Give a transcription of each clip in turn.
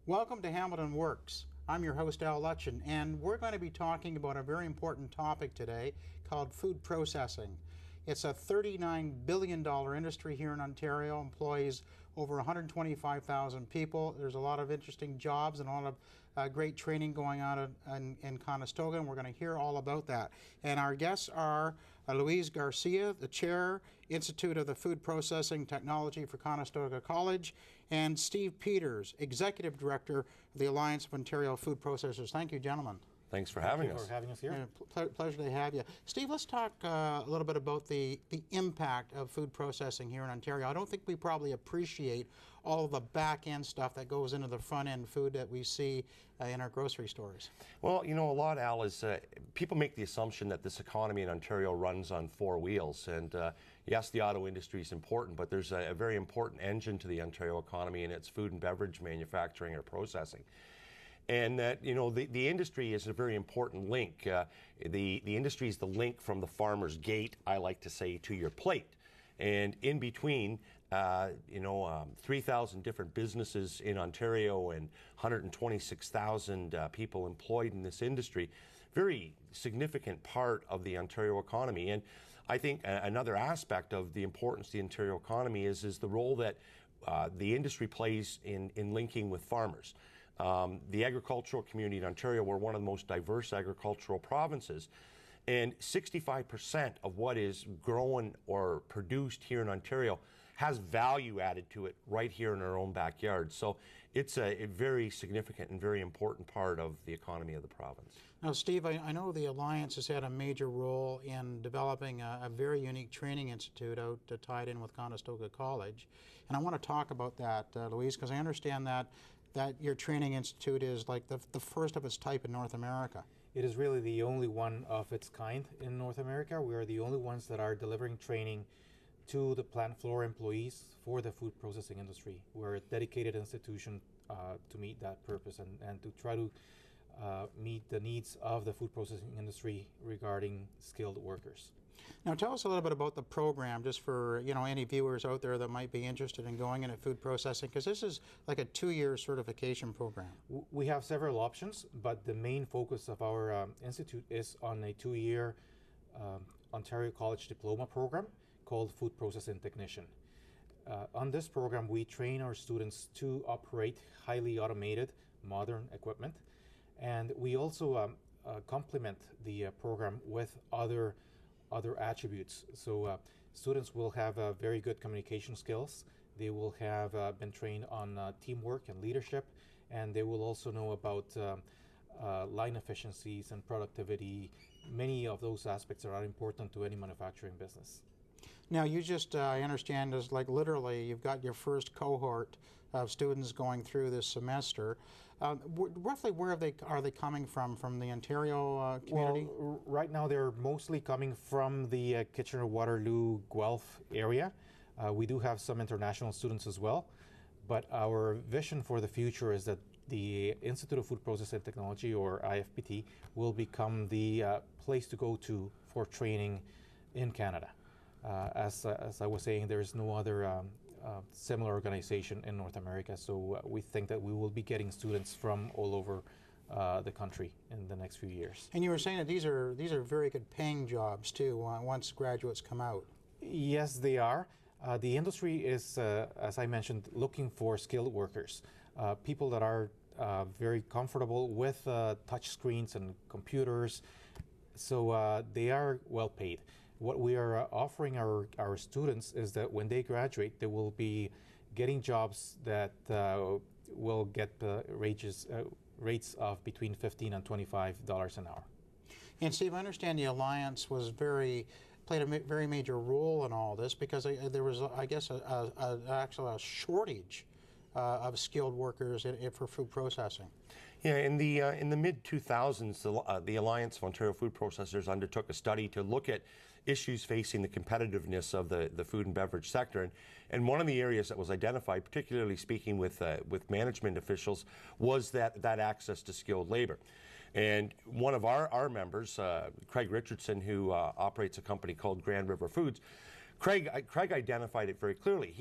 Welcome to Hamilton Works. I'm your host, Lutchin, and we're going to be talking about a very important topic today called food processing. It's a $39 billion industry here in Ontario, employs over 125,000 people. There's a lot of interesting jobs and a lot of great training going on in Conestoga, and we're going to hear all about that. And our guests are Luis Garcia, the Chair, Institute of the Food Processing Technology for Conestoga College, and Steve Peters, Executive Director of the Alliance of Ontario Food Processors. Thank you, gentlemen. Thanks for having us. Thank you for having us here. Pleasure to have you. Steve, let's talk a little bit about the impact of food processing here in Ontario. I don't think we probably appreciate all of the back-end stuff that goes into the front-end food that we see in our grocery stores. Well, you know, a lot, Al, is people make the assumption that this economy in Ontario runs on four wheels. And yes, the auto industry is important, but there's a very important engine to the Ontario economy, and it's food and beverage manufacturing or processing. And that, you know, the industry is a very important link. The industry is the link from the farmer's gate, I like to say, to your plate. And in between, 3,000 different businesses in Ontario and 126,000 people employed in this industry, very significant part of the Ontario economy. And I think another aspect of the importance of the Ontario economy is the role that the industry plays in linking with farmers. The agricultural community in Ontario, we're one of the most diverse agricultural provinces, and 65% of what is grown or produced here in Ontario has value added to it right here in our own backyard. So it's a very significant and very important part of the economy of the province. Now, Steve, I know the Alliance has had a major role in developing a very unique training institute out tied in with Conestoga College. And I want to talk about that, Louise, because I understand that your training institute is like the first of its type in North America. It is really the only one of its kind in North America. We are the only ones that are delivering training to the plant floor employees for the food processing industry. We're a dedicated institution to meet that purpose and to try to meet the needs of the food processing industry regarding skilled workers. Now, tell us a little bit about the program, just for any viewers out there that might be interested in going into food processing, because this is like a 2-year certification program. We have several options, but the main focus of our institute is on a 2-year Ontario College diploma program called Food Processing Technician. On this program, we train our students to operate highly automated, modern equipment, and we also complement the program with other attributes. So students will have very good communication skills. They will have been trained on teamwork and leadership, and they will also know about line efficiencies and productivity. Many of those aspects are important to any manufacturing business. Now, you just, I understand, is like literally you've got your first cohort of students going through this semester. Roughly where are they coming from the Ontario community? Well, right now they're mostly coming from the Kitchener-Waterloo, Guelph area. We do have some international students as well, but our vision for the future is that the Institute of Food Processing Technology, or IFPT, will become the place to go to for training in Canada. As I was saying, there is no other similar organization in North America, so we think that we will be getting students from all over the country in the next few years. And you were saying that these are very good paying jobs too once graduates come out. Yes, they are. The industry is, as I mentioned, looking for skilled workers, people that are very comfortable with touch screens and computers, so they are well paid. What we are offering our students is that when they graduate, they will be getting jobs that will get rates of between $15 and $25 an hour. And Steve, I understand the Alliance played a very major role in all this, because there was, I guess, actually a shortage of skilled workers for food processing. Yeah, in the mid-2000s, the Alliance of Ontario Food Processors undertook a study to look at issues facing the competitiveness of the food and beverage sector. And one of the areas that was identified, particularly speaking with management officials, was that access to skilled labor. And one of our members, Craig Richardson, who operates a company called Grand River Foods, Craig identified it very clearly.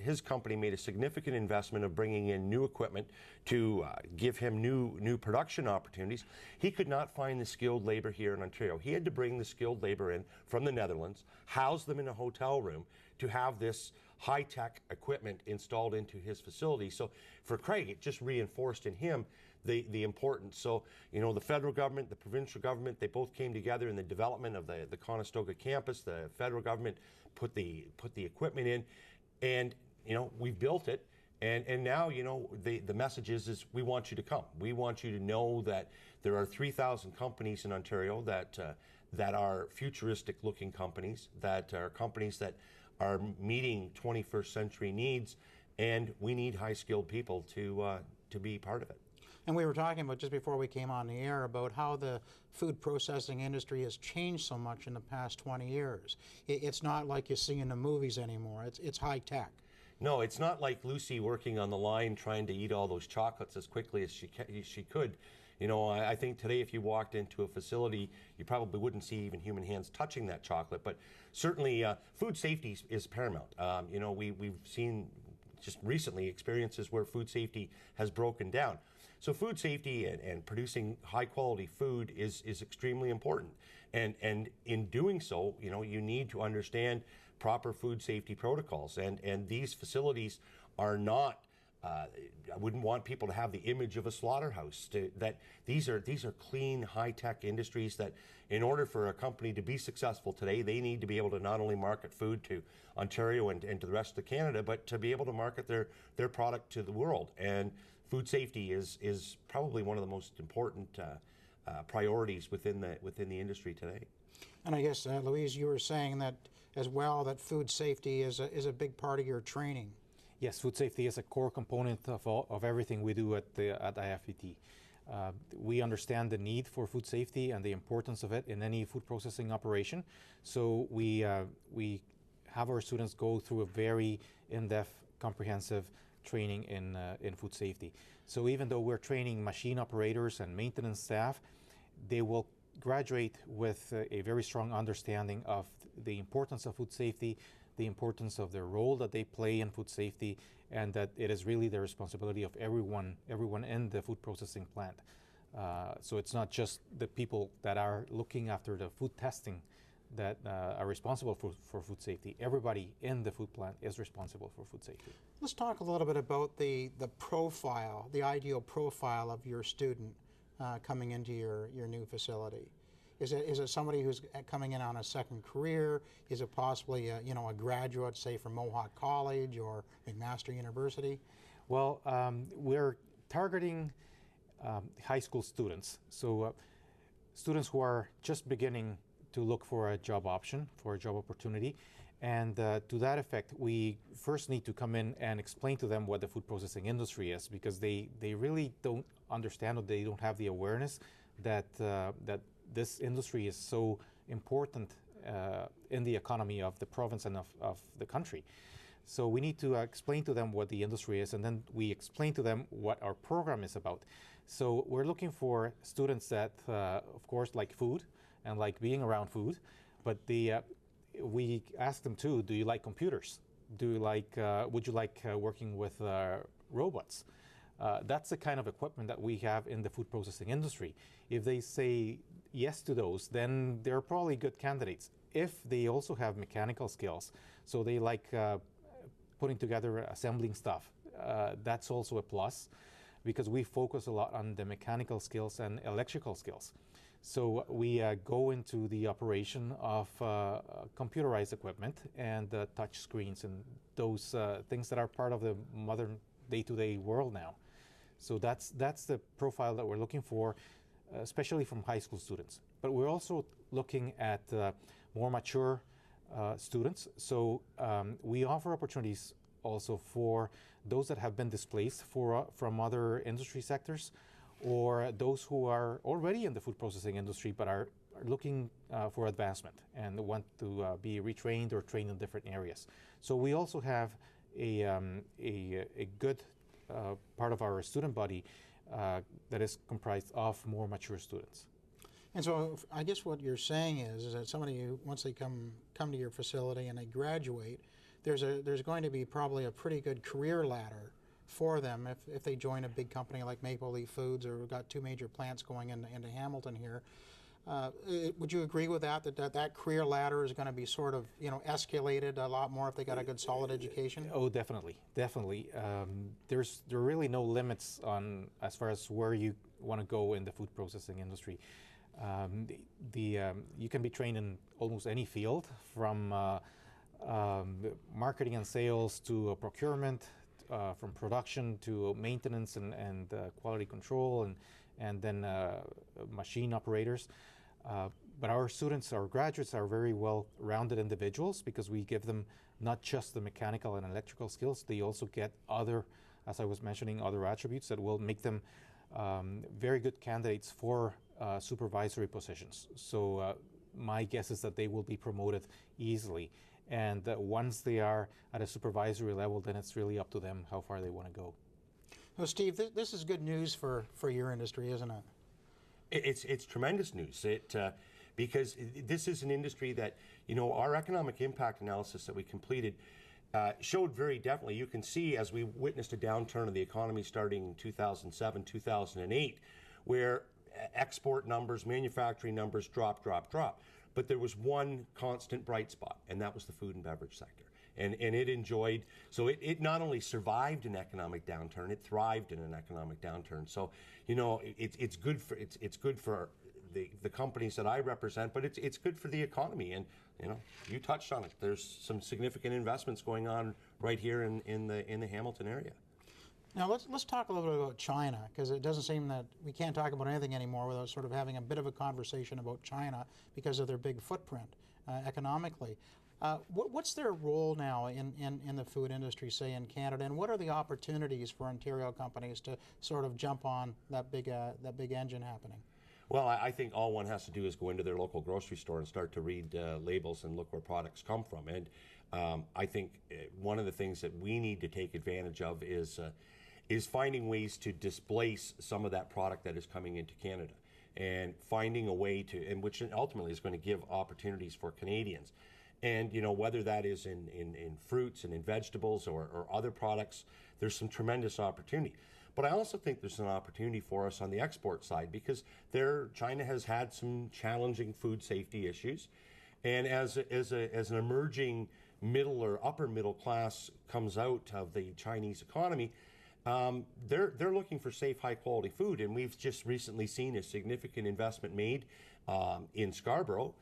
His company made a significant investment of bringing in new equipment to give him new production opportunities. He could not find the skilled labor here in Ontario. He had to bring the skilled labor in from the Netherlands, house them in a hotel room to have this high-tech equipment installed into his facility. So for Craig, it just reinforced in him the importance. So, you know, the federal government, the provincial government, they both came together in the development of the Conestoga campus. The federal government put the equipment in, and, you know, we've built it. And now, you know, the message is we want you to come. We want you to know that there are 3,000 companies in Ontario that are futuristic-looking companies, that are companies that are meeting 21st century needs, and we need high-skilled people to be part of it. And we were talking about, just before we came on the air, about how the food processing industry has changed so much in the past 20 years. It's not like you see in the movies anymore. It's high tech. No, it's not like Lucy working on the line trying to eat all those chocolates as quickly as she could. You know, I think today if you walked into a facility, you probably wouldn't see even human hands touching that chocolate. But certainly food safety is paramount. You know, we've seen just recently experiences where food safety has broken down. So food safety and producing high quality food is extremely important. And in doing so, you know, you need to understand proper food safety protocols. And these facilities are not, I wouldn't want people to have the image of a slaughterhouse. That these are clean, high-tech industries that, in order for a company to be successful today, they need to be able to not only market food to Ontario and to the rest of Canada, but to be able to market their product to the world. And food safety is probably one of the most important priorities within the industry today. And I guess, Louise, you were saying that as well, that food safety is a big part of your training. Yes, food safety is a core component of everything we do at IFET. We understand the need for food safety and the importance of it in any food processing operation. So we have our students go through a very in-depth, comprehensive training in food safety. So even though we're training machine operators and maintenance staff, they will graduate with a very strong understanding of the importance of food safety, the importance of their role that they play in food safety, and that it is really the responsibility of everyone in the food processing plant. So it's not just the people that are looking after the food testing that are responsible for food safety. Everybody in the food plant is responsible for food safety. Let's talk a little bit about the profile, the ideal profile of your student coming into your new facility. Is it somebody who's coming in on a second career? Is it possibly a graduate, say, from Mohawk College or McMaster University? Well, we're targeting high school students, so students who are just beginning to look for a job option, for a job opportunity. And to that effect, we first need to come in and explain to them what the food processing industry is, because they really don't understand, or they don't have the awareness that this industry is so important in the economy of the province and of the country. So we need to explain to them what the industry is, and then we explain to them what our program is about. So we're looking for students that, of course, like food and like being around food, but we ask them too, do you like computers? Would you like working with robots? That's the kind of equipment that we have in the food processing industry. If they say yes to those, then they're probably good candidates. If they also have mechanical skills, so they like putting together, assembling stuff, that's also a plus, because we focus a lot on the mechanical skills and electrical skills. So we go into the operation of computerized equipment and touch screens and those things that are part of the modern day-to-day world now. So that's the profile that we're looking for, especially from high school students. But we're also looking at more mature students. So we offer opportunities also for those that have been displaced from other industry sectors, or those who are already in the food processing industry but are looking for advancement and want to be retrained or trained in different areas. So we also have a good part of our student body that is comprised of more mature students. And so I guess what you're saying is that somebody who, once they come to your facility and they graduate, there's going to be probably a pretty good career ladder for them if they join a big company like Maple Leaf Foods, or we've got two major plants going into Hamilton here. Would you agree with that career ladder is going to be sort of, escalated a lot more if they got a good solid education? Oh, definitely, definitely. There are really no limits on as far as where you want to go in the food processing industry. You can be trained in almost any field, from marketing and sales to procurement, from production to maintenance and quality control, and then machine operators. But our students, our graduates, are very well-rounded individuals because we give them not just the mechanical and electrical skills, they also get other, as I was mentioning, other attributes that will make them very good candidates for supervisory positions. So my guess is that they will be promoted easily. And once they are at a supervisory level, then it's really up to them how far they want to go. Well, Steve, this is good news for your industry, isn't it? It's tremendous news. Because this is an industry that, our economic impact analysis that we completed showed very definitely. You can see, as we witnessed a downturn of the economy starting in 2007, 2008, where export numbers, manufacturing numbers drop. But there was one constant bright spot, and that was the food and beverage sector. And it enjoyed, so it not only survived an economic downturn, it thrived in an economic downturn. So, it's good for the companies that I represent, but it's good for the economy. And you touched on it. There's some significant investments going on right here in the Hamilton area. Now let's talk a little bit about China, because it doesn't seem that we can't talk about anything anymore without sort of having a bit of a conversation about China because of their big footprint economically. What's their role now in the food industry, say in Canada, and what are the opportunities for Ontario companies to sort of jump on that big engine happening? Well, I think all one has to do is go into their local grocery store and start to read labels and look where products come from. And I think one of the things that we need to take advantage of is finding ways to displace some of that product that is coming into Canada, and finding a way to, and which ultimately is going to give opportunities for Canadians. And whether that is in fruits and in vegetables or other products, there's some tremendous opportunity. But I also think there's an opportunity for us on the export side, because China has had some challenging food safety issues, and as an emerging middle or upper middle class comes out of the Chinese economy, they're looking for safe, high quality food. And we've just recently seen a significant investment made in Scarborough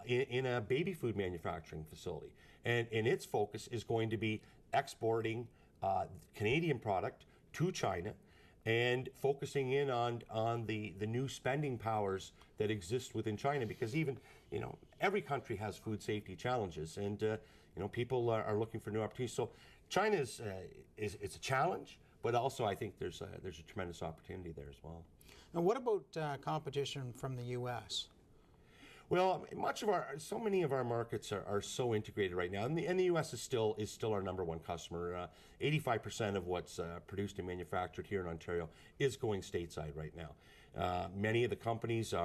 in a baby food manufacturing facility, and its focus is going to be exporting Canadian product to China and focusing in on the new spending powers that exist within China, because even every country has food safety challenges, and people are looking for new opportunities. So China is a challenge, but also I think there's a tremendous opportunity there as well. And what about competition from the U.S.? Well, so many of our markets are so integrated right now, and the U.S. is still our number one customer. 85% of what's produced and manufactured here in Ontario is going stateside right now. Many of the companies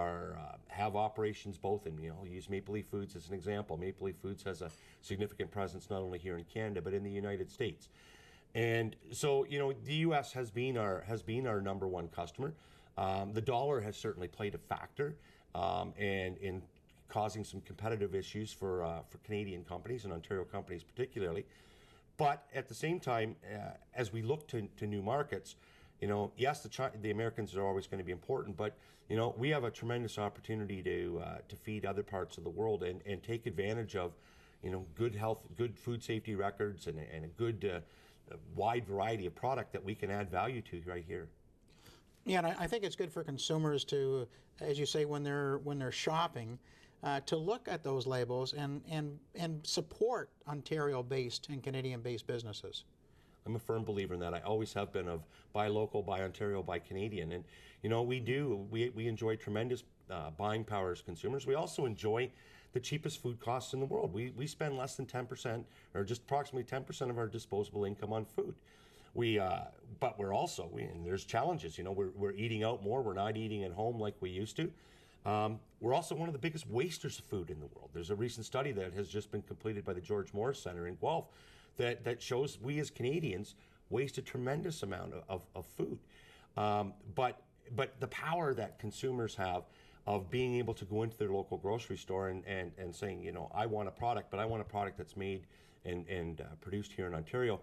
have operations both in, use Maple Leaf Foods as an example. Maple Leaf Foods has a significant presence not only here in Canada but in the United States. And so, the U.S. has been our number one customer. The dollar has certainly played a factor. And in causing some competitive issues for Canadian companies and Ontario companies particularly. But at the same time, as we look to new markets, yes, the Americans are always going to be important, but we have a tremendous opportunity to feed other parts of the world and take advantage of good health, good food safety records, and a good wide variety of product that we can add value to right here. Yeah, and I think it's good for consumers to, as you say, when they're shopping, to look at those labels and support Ontario-based and Canadian-based businesses. I'm a firm believer in that. I always have been of buy local, buy Ontario, buy Canadian, and we enjoy tremendous buying power as consumers. We also enjoy the cheapest food costs in the world. We spend less than 10%, or just approximately 10% of our disposable income on food. But we're also, and there's challenges. We're eating out more. We're not eating at home like we used to. We're also one of the biggest wasters of food in the world. There's a recent study that has just been completed by the George Morris Centre in Guelph that shows we as Canadians waste a tremendous amount of food. But the power that consumers have of being able to go into their local grocery store and saying, you know, I want a product, but I want a product that's made and produced here in Ontario.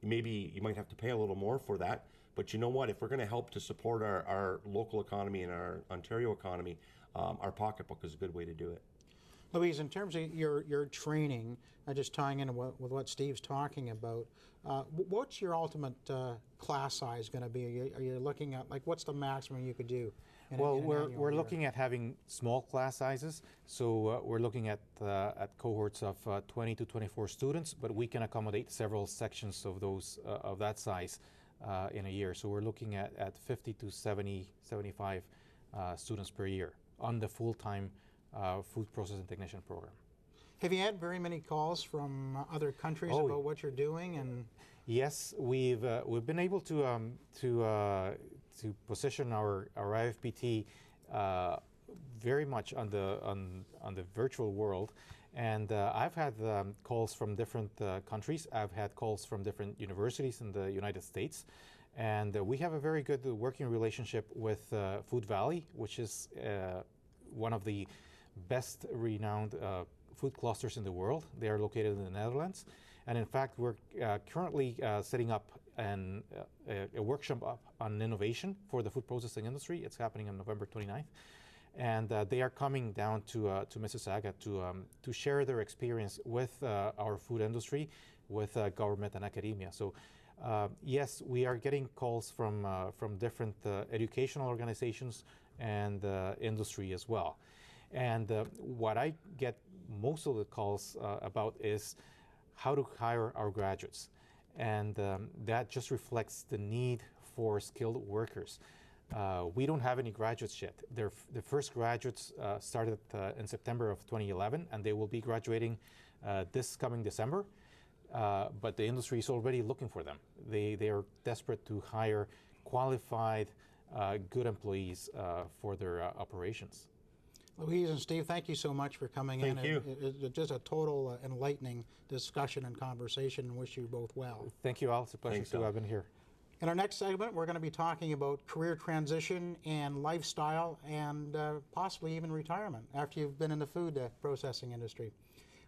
Maybe you might have to pay a little more for that, but you know what? If we're going to help to support our local economy and our Ontario economy, our pocketbook is a good way to do it. Louise, in terms of your training, just tying in with what Steve's talking about, what's your ultimate class size going to be? Are you looking at, like, what's the maximum you could do? Well, we're looking at having small class sizes, so we're looking at cohorts of 20 to 24 students, but we can accommodate several sections of those of that size in a year. So we're looking at 50 to 75 students per year on the full-time food processing technician program. Have you had very many calls from other countries about what you're doing? And yes, we've been able to position our IFPT very much on the virtual world, and I've had calls from different countries. I've had calls from different universities in the United States, and we have a very good working relationship with Food Valley, which is one of the best renowned food clusters in the world. They are located in the Netherlands, and in fact we're currently setting up a workshop on innovation for the food processing industry. It's happening on November 29th, and they are coming down to Mississauga to share their experience with our food industry, with government and academia. So yes, we are getting calls from different educational organizations and industry as well. And what I get most of the calls about is how to hire our graduates. And that just reflects the need for skilled workers. We don't have any graduates yet. The first graduates started in September of 2011, and they will be graduating this coming December. But the industry is already looking for them. They are desperate to hire qualified, good employees for their operations. Louise and Steve, thank you so much for coming in. Thank you. It's just a total enlightening discussion and conversation, and wish you both well. Thank you, Al. It's a pleasure to have been here. In our next segment, we're going to be talking about career transition and lifestyle, and possibly even retirement after you've been in the food processing industry.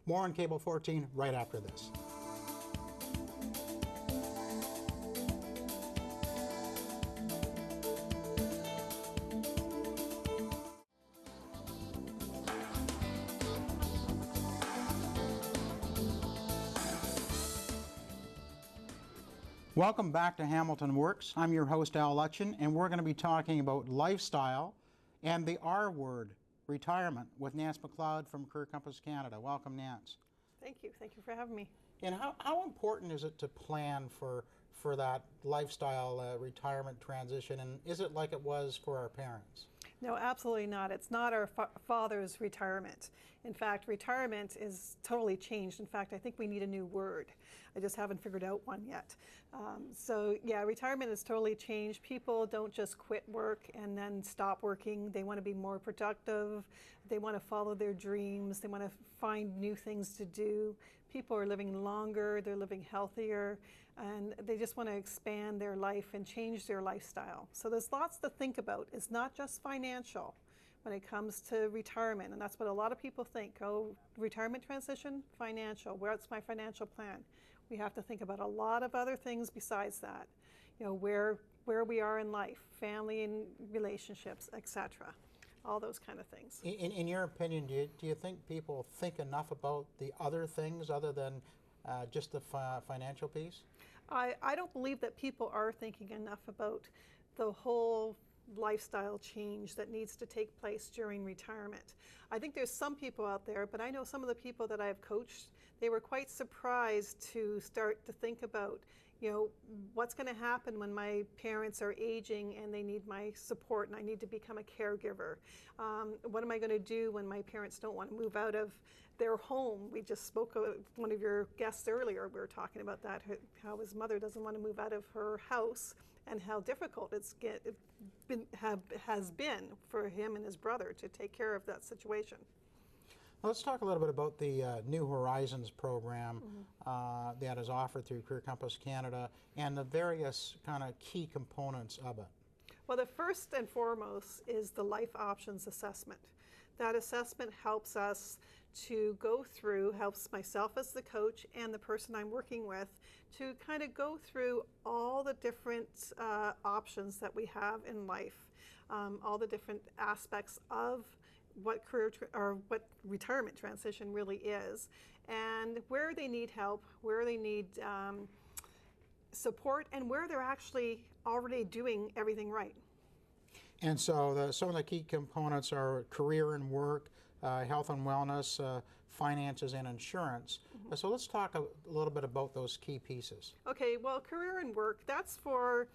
More on Cable 14 right after this. Welcome back to Hamilton Works. I'm your host, Al Lutchin, and we're going to be talking about lifestyle and the R word, retirement, with Nance McLeod from Career Compass Canada. Welcome, Nance. Thank you. Thank you for having me. And how important is it to plan for that lifestyle retirement transition, and is it like it was for our parents? No, absolutely not. It's not our father's retirement. In fact, retirement is totally changed. In fact, I think we need a new word. I just haven't figured out one yet. So yeah, retirement is totally changed. People don't just quit work and then stop working. They want to be more productive. They want to follow their dreams. They want to find new things to do. People are living longer. They're living healthier. And they just want to expand their life and change their lifestyle. So there's lots to think about. It's not just financial when it comes to retirement. And that's what a lot of people think. Oh, retirement transition, financial. What's my financial plan? We have to think about a lot of other things besides that. You know, where we are in life, family and relationships, etc. All those kind of things. In your opinion, do you think people think enough about the other things other than just the financial piece? I don't believe that people are thinking enough about the whole lifestyle change that needs to take place during retirement. I think there's some people out there, but I know some of the people that I've coached, they were quite surprised to start to think about, you know, what's going to happen when my parents are aging and they need my support and I need to become a caregiver. What am I going to do when my parents don't want to move out of their home? We just spoke of one of your guests earlier. We were talking about that, how his mother doesn't want to move out of her house and how difficult has been for him and his brother to take care of that situation. Let's talk a little bit about the New Horizons program that is offered through Career Compass Canada and the various kind of key components of it. Well, the first and foremost is the life options assessment. That assessment helps us to go through, helps myself as the coach and the person I'm working with to kind of go through all the different options that we have in life, all the different aspects of what what retirement transition really is, and where they need help, where they need support, and where they're actually already doing everything right. And so some of the key components are career and work, health and wellness, finances, and insurance. So let's talk a little bit about those key pieces. Okay, well, career and work, that's for,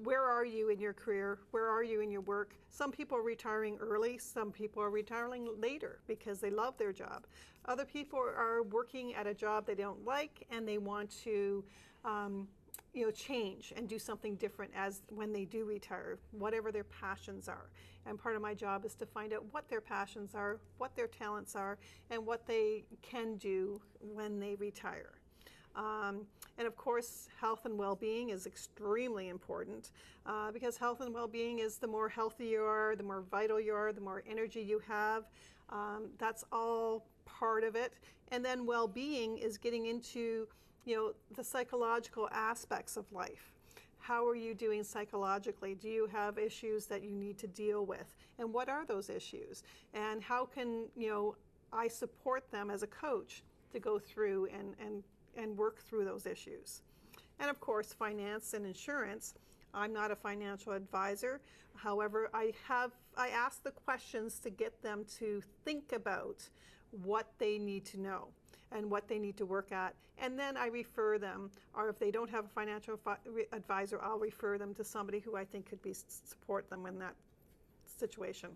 where are you in your career? Where are you in your work? Some people are retiring early, some people are retiring later because they love their job. Other people are working at a job they don't like and they want to change and do something different as when they do retire, whatever their passions are. And part of my job is to find out what their passions are, what their talents are, and what they can do when they retire. And of course, health and well-being is extremely important because health and well-being is the more healthy you are, the more vital you are, the more energy you have. That's all part of it. And then well-being is getting into the psychological aspects of life. How are you doing psychologically? Do you have issues that you need to deal with? And what are those issues? And how can I support them as a coach to go through and work through those issues? And of course, finance and insurance. I'm not a financial advisor. However, I ask the questions to get them to think about what they need to know and what they need to work at. And then I refer them, or if they don't have a financial advisor, I'll refer them to somebody who I think could support them in that situation.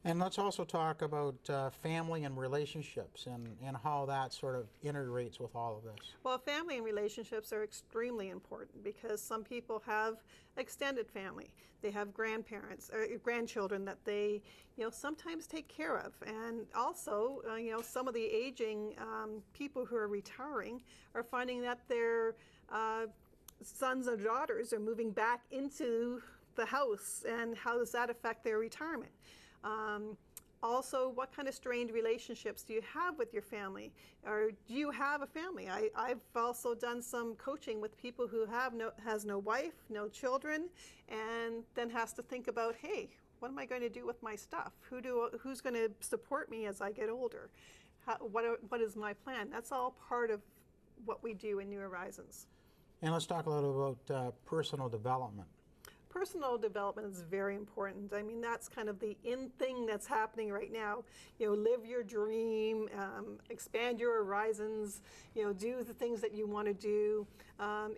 And let's also talk about family and relationships and how that sort of integrates with all of this. Well, family and relationships are extremely important because some people have extended family. They have grandparents or grandchildren that they, sometimes take care of. And also, some of the aging people who are retiring are finding that their sons and daughters are moving back into the house, and how does that affect their retirement? Also, what kind of strained relationships do you have with your family? Or do you have a family? I've also done some coaching with people who has no wife, no children, and then has to think about, hey, what am I going to do with my stuff? Who's going to support me as I get older? What is my plan? That's all part of what we do in New Horizons. And let's talk a little about personal development. Personal development is very important. I mean, that's kind of the in thing that's happening right now. Live your dream, expand your horizons, do the things that you want to do,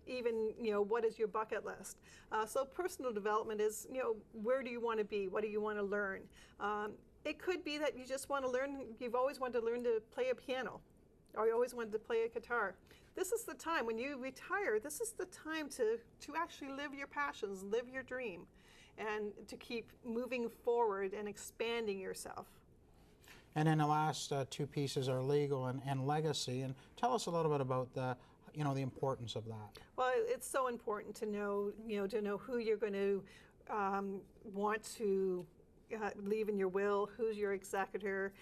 even, what is your bucket list? So personal development is, where do you want to be? What do you want to learn? It could be that you just want to learn, you've always wanted to learn to play a piano, or you always wanted to play a guitar. This is the time, when you retire, this is the time to actually live your passions, live your dream, and to keep moving forward and expanding yourself. And then the last two pieces are legal and legacy. And tell us a little bit about the importance of that. Well, it's so important to know, who you're going to want to leave in your will, who's your executor,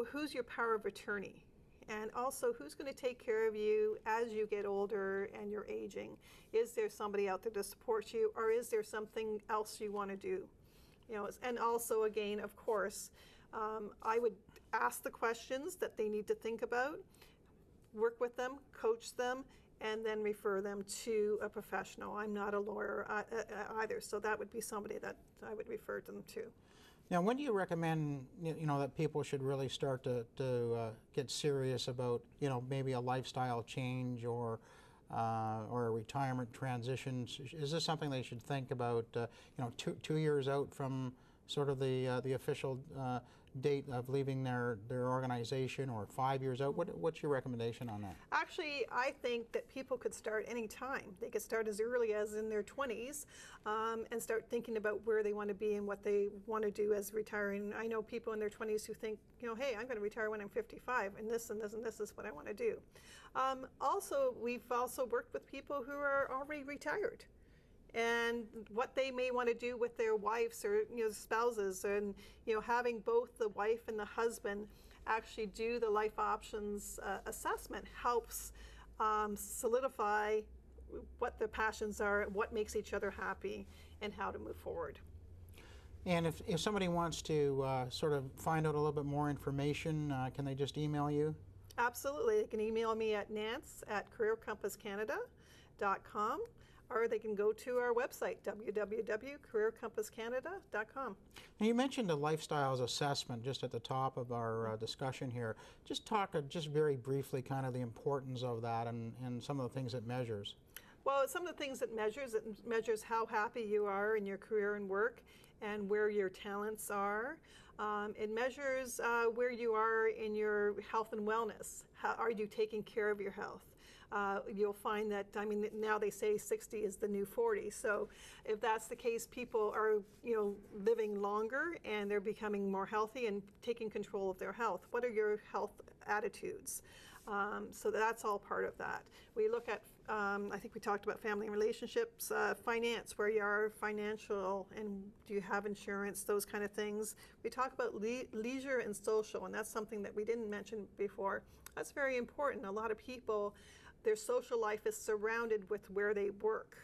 who's your power of attorney. And also, who's going to take care of you as you get older and you're aging? Is there somebody out there to support you, or is there something else you want to do? And also, again, of course, I would ask the questions that they need to think about, work with them, coach them, and then refer them to a professional. I'm not a lawyer either, so that would be somebody that I would refer them to. Now, when do you recommend, that people should really start to get serious about, maybe a lifestyle change or a retirement transition? Is this something they should think about, 2 years out from sort of the official date of leaving their organization, or 5 years out? What's your recommendation on that? Actually, I think that people could start any time. They could start as early as in their 20s and start thinking about where they want to be and what they want to do as retiring. I know people in their 20s who think, you know, hey, I'm going to retire when I'm 55, and this and this and this is what I want to do. Also, we've also worked with people who are already retired, and what they may want to do with their wives or spouses, and having both the wife and the husband actually do the life options assessment helps solidify what their passions are, what makes each other happy, and how to move forward. And if somebody wants to sort of find out a little bit more information, can they just email you? Absolutely. They can email me at nance@careercompasscanada.com, or they can go to our website, www.careercompasscanada.com. Now, you mentioned the lifestyles assessment just at the top of our discussion here. Just talk just very briefly kind of the importance of that and some of the things it measures. Well, some of the things it measures how happy you are in your career and work and where your talents are. It measures where you are in your health and wellness. How are you taking care of your health? You'll find that, I mean, now they say 60 is the new 40. So if that's the case, people are, living longer and they're becoming more healthy and taking control of their health. What are your health attitudes? So that's all part of that. We look at, I think we talked about family and relationships, finance, where you are financial, and do you have insurance, those kind of things. We talk about leisure and social, and that's something that we didn't mention before. That's very important. A lot of people, their social life is surrounded with where they work,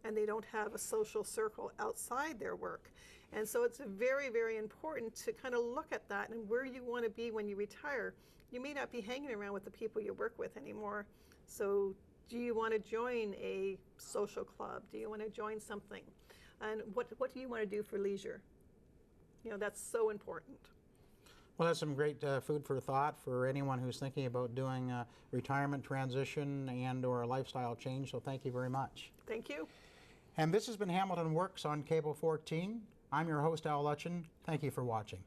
and they don't have a social circle outside their work. And so it's very, very important to kind of look at that and where you want to be when you retire. You may not be hanging around with the people you work with anymore. So do you want to join a social club? Do you want to join something? And what do you want to do for leisure? That's so important. Well, that's some great food for thought for anyone who's thinking about doing a retirement transition and or a lifestyle change. So thank you very much. Thank you. And this has been Hamilton Works on Cable 14. I'm your host, Al Lutchin. Thank you for watching.